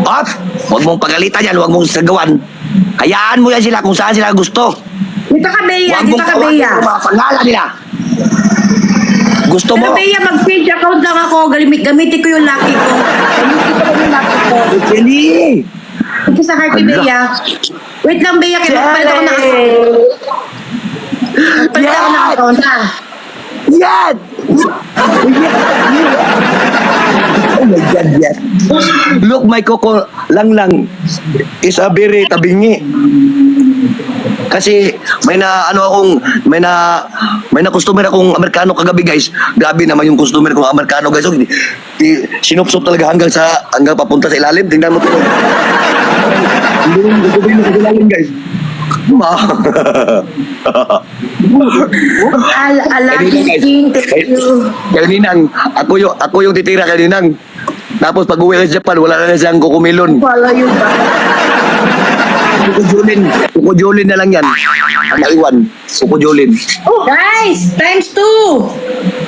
Off! Huwag mong pagalitan yan, huwag mong sagawan. Hayaan mo yan sila kung saan sila gusto. Dito ka, Bea. Huwag Dito mong ka, tawagin Bea. ang mga pangalan nila. Gusto Pero mo? Bea, mag-page account lang ako. Gamitin ko yung lucky ko. Gamitin ko yung lucky ko. Jenny! Ito sa Hearty, Bea. Wait lang, Bea. Kaya magpalit ako ng account. Magpalit ako ng account, ha? Yan! Oh my God, yes. Look, my Coco lang is a very tabingi. Kasi may na customer akong Amerikano kagabi, guys. Grabe naman yung customer kong Amerikano, guys. So, sinupsop talaga hanggang papunta sa ilalim. Tingnan mo ito. Hindi mo gusto sa ilalim, guys. Lucky King, thank you. Kaya Ninang, ako yung titira kay Ninang. Tapos pag uwi sa Japan, wala na siyang kukumilon. Wala yun ba? Kukujulin na lang yan. Ang naiwan, kukujulin. Guys, times 2.